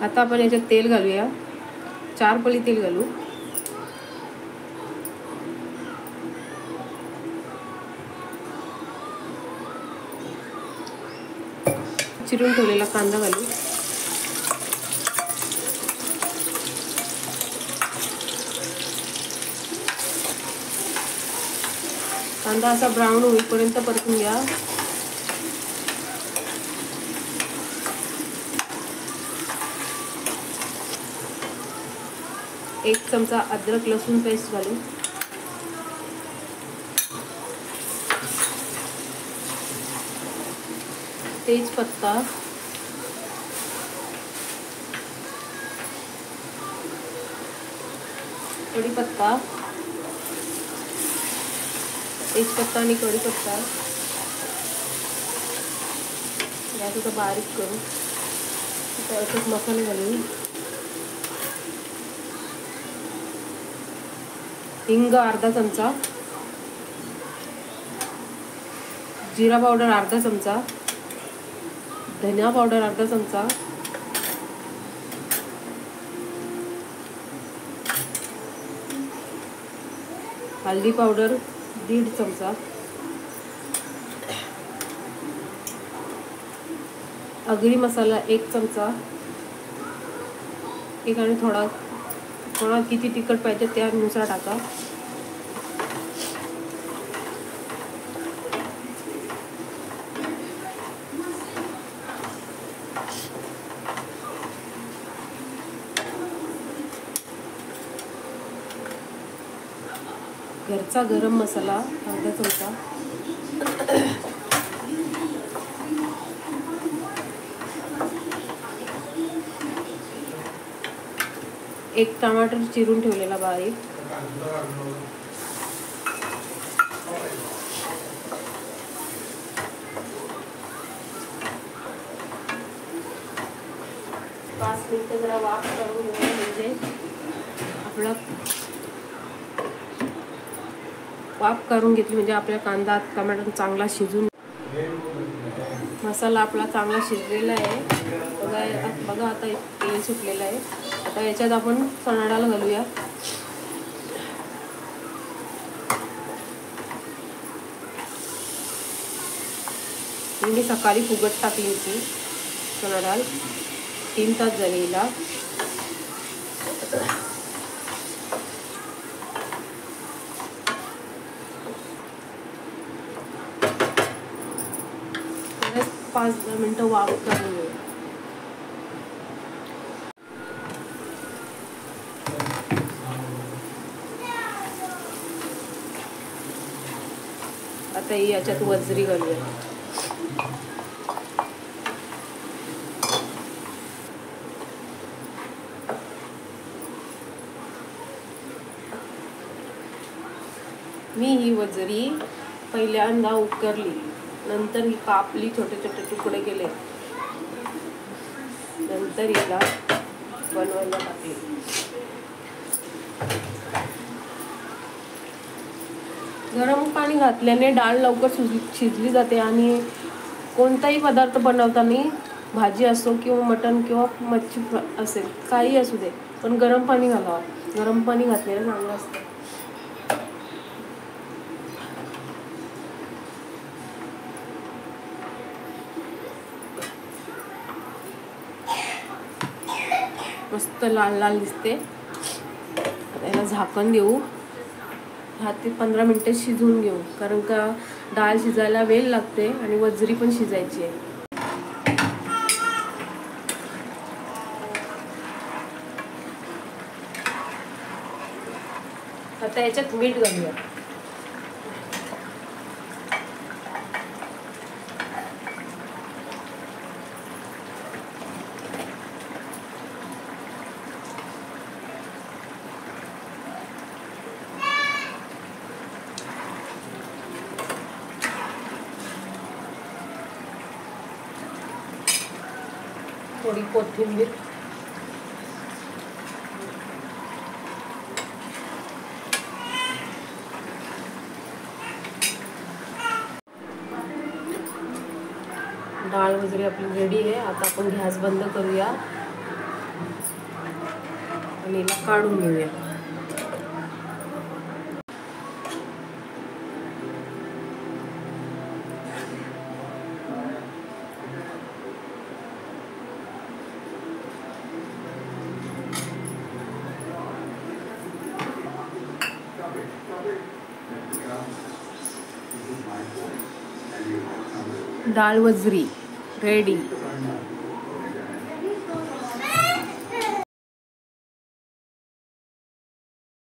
आता आपण याच्यात तेल घालूया, 4 पळी तेल घालू. चिरून ठेवलेला कांदा घालू. कांदा असा ब्राऊन होईपर्यंत परतून घ्या. एक चमचा अद्रक लसूण पेस्ट घालू. तेजपत्ता, कढीपत्ता, तेजपत्ता आणि कढीपत्ता याचा बारीक करू. त्याच्यात मसाले घालू. हिंग अर्धा चमचा, जिरा पावडर अर्धा चमचा, धनिया पावडर अर्धा चमचा, हल्दी पावडर 1.5 चमचा, आगरी मसाला 1 चमचा. आणि थोडा किती तिखट पाहिजे त्यानुसार टाका. घरचा गरम मसाला अर्धा चमचा, एक टमाटर चिरून ठेवलेला बारीक, पाच मिनिटं जरा वाफ करून घेऊ. म्हणजे आपला वाफ करून घेतली म्हणजे आपल्या कांदा टमाटर चांगला शिजून, मसाला आपला चांगला शिजलेला आहे. बघा आता तेल सुटलेलं आहे. आता याच्यात आपण चणा डाळ घालूया. मी सकाळी फुगत टाकली होती चणा डाळ, 3 तास झाले हिला. पाच 10 मिनिटं वाफ करून घेऊ. आता याच्यात वजरी घालूया. मी ही वजरी पहिल्यांदा उकरली, नंतर ही कापली, छोटे छोटे तुकडे केले, नंतर हिला बनवायला टाकले. गरम पाणी घातल्याने डाळ लवकर शिजली जाते. आणि कोणताही पदार्थ बनवताना, भाजी असो किंवा मटण किंवा मच्छी असेल, काही असू दे, पण गरम पाणी घालावं. गरम पाणी घातलेलं चांगलं असतं. मस्त लाल लाल दिसते. आता याला झाकण देऊ. 10 ते 15 मिनिटं शिजवून घेऊ, कारण का डाळ शिजायला वेळ लागते आणि वजरी पण शिजायची आहे. आता याच्यात मीठ घालूया. थोडी कोथिंबीर, डाळ वगैरे आपली रेडी आहे. आता आपण गॅस बंद करूया आणि हिला काढून घेऊया. डाळ वजरी रेडी.